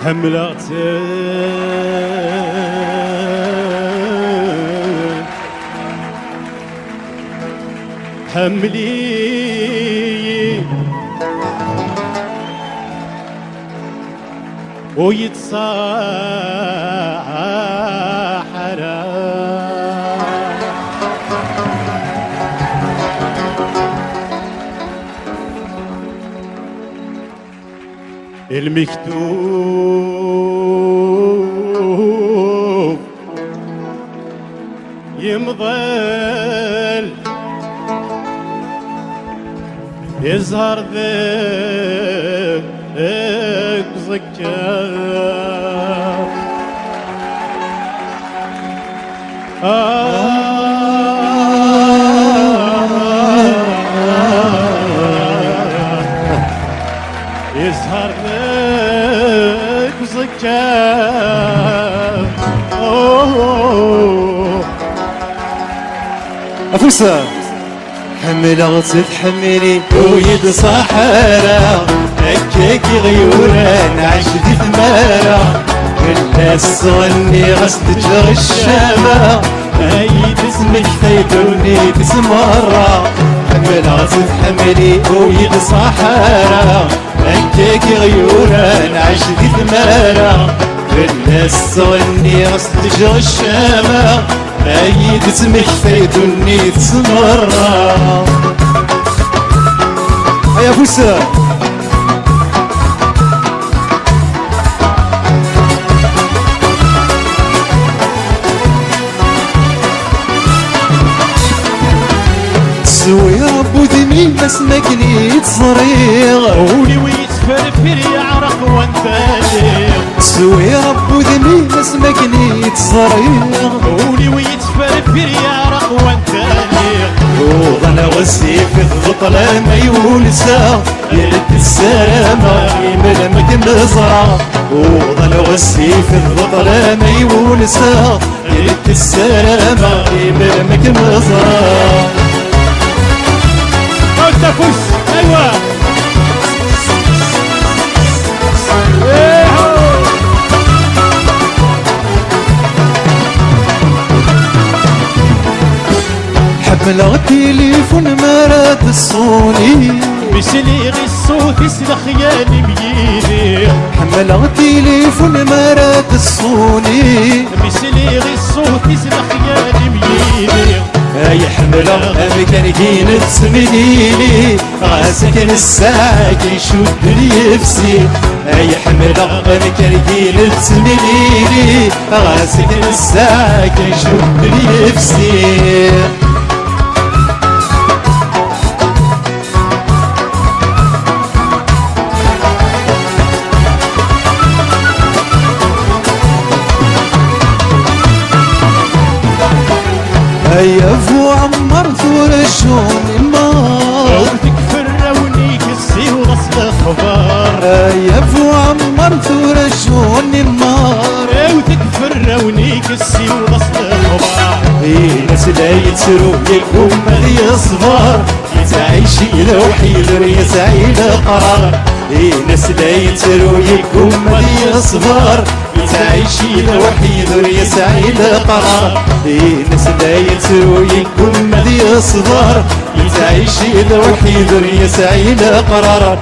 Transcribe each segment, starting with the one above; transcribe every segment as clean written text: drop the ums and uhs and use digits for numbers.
حملاتك حملي ويتصاحر المكتوب يمضل يظهر ذاك ذكر يظهر ذاك ذكر أفوسة حملة تتحملي ويد صحارى هكاك غيورا نعيش في ثمارة الناس صغني غصت تجري الشامة هاي اسمك فايدوني تسمرة حملة تتحملي ويد صحارى هكاك غيورا نعيش في ثمارة الناس صغني غصت تجري الشامة أيد اسمك فايدوني تسمرة هيا فوسة تسوي ربو ذمي ما سمكني تصريغ قولي ويتفرفر يعرق وانت تسوي ربو ذمي ما سمكني تصريغ قولي ويتفرفر يعرق وانت وضنا غسي في البطلة ما يولسا يرد السلامة يملمك النظرة وضنا غسي في البطلة ما يولسا يرد السلامة يملمك النظرة تفوز ايوه حملة التليفون ما راد الصوني بسليغ الصوت يسلخ خيالي بيدي حملة التليفون ما راد الصوني بسليغ الصوت يسلخ خيالي بيدي يا حملة أمكانكين تسمديني غاسكن الساعة يشد ليفسي يا حملة أمكانكين تسمديني غاسكن الساعة يشد ليفسي هيا فو عمر ثور الشون النار وتكفر ونيك السي وغسل الخبار هيا فو عمر ثور الشون النار وتكفر ونيك السي وغسل الخبار ناس لا يتسرو يكون مالي صغار يتعيشي لوحيد يسعي القرار ناس لا يتسرو يكون مالي صغار يتعيشي لوحيد يسعي القرار ناس لا يتسرو يكون مالي صغار يتعيشي لوحيد يسعي القرار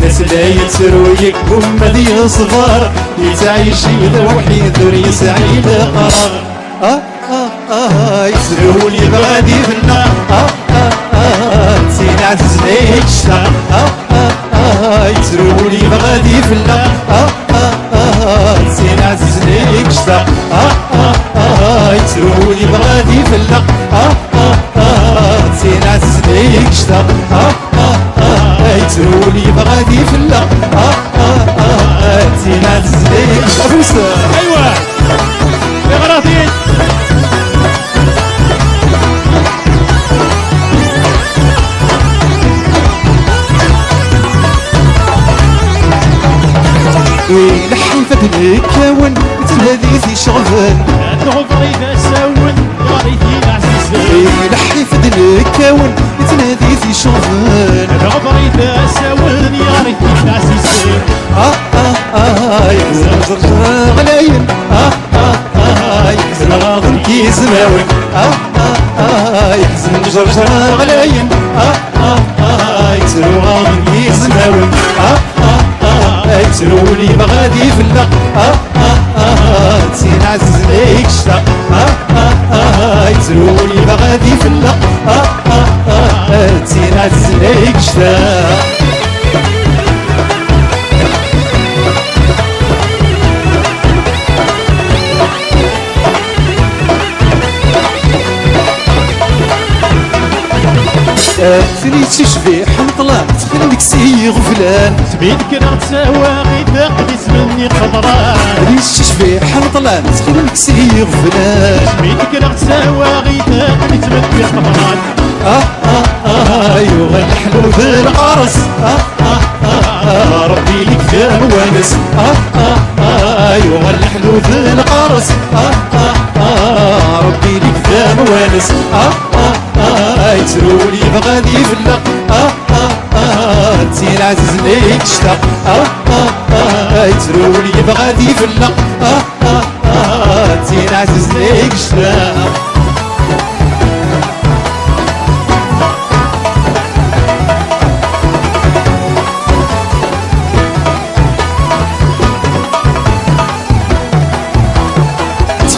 ناس لا يتسرو يكون مالي صغار يتعيشي لوحيد يسعي القرار يسروا لي بغادي في النار نسينا عزيز ليك شتا يسروا لي بغادي في النار نسينا عزيز ليك شتا يسروا لي بغادي في النار نسينا عزيز ليك شتا يسروا لي بغادي في النار نسينا عزيز ليك شتا ايوه يا غراضين ويلحي فدنك كون تلهذي في شغفن الغفر إذا ساون يا ريتي العزيز ويلحي فدنك كون تلهذي في شغفن الغفر إذا ساون يا ريتي العزيز زرزر غلاين يحزن غاضن كي زماوي يحزن زرزر غلاين يكسرو غاضن كي زماوي يكسرو لي بغادي فلا تسين عزز ليك شتا يكسرو لي بغادي فلا تسين عزز ليك شتا ثني تشبيح نطلع تخليك سي غفلان سبيدك راه تساواغي تقدس مني خضران ثني تشبيح نطلع تخليك سي غفلان سبيدك راه تساواغي تقدس مني خضران ايوا الحلو ذي العرس ربي لك ذا ونس ايوا الحلو ذي العرس ربي لك ذا ونس يترولي بغادي فلا تسير عزيز ليك شتا يترولي بغادي فلا تسير عزيز ليك شتا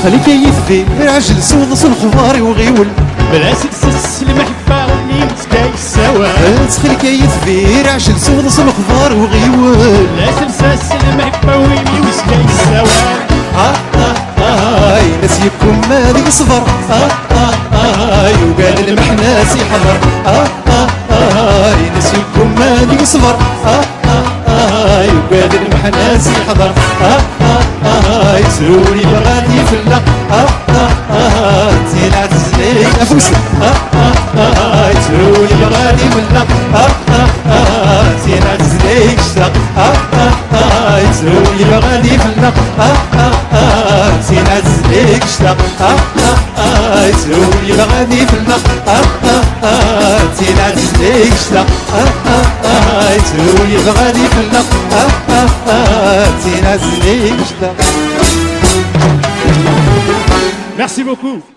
خليك يثبي العجل سوض الخضار وغيول بلا سلسس المحبة اللي متكاي السوا خليك يثبي العجل سوض الخضار وغيول بلا سلسس المحبة واللي متكاي السوا نسيكم ما ذي صبر وقال المحناس يحضر نسيكم ما ذي صبر وقال المحناس يحضر يسروني بغادي فلا تين عزز ليك افوس يسروني بغادي فلا تين عزز ليك شتا يسروني بغادي فلا تين عزز ليك شتا يسروني بغادي فلا تين عزز ليك شتا يسروني بغادي فلا تين عزز ليك شتا Merci beaucoup.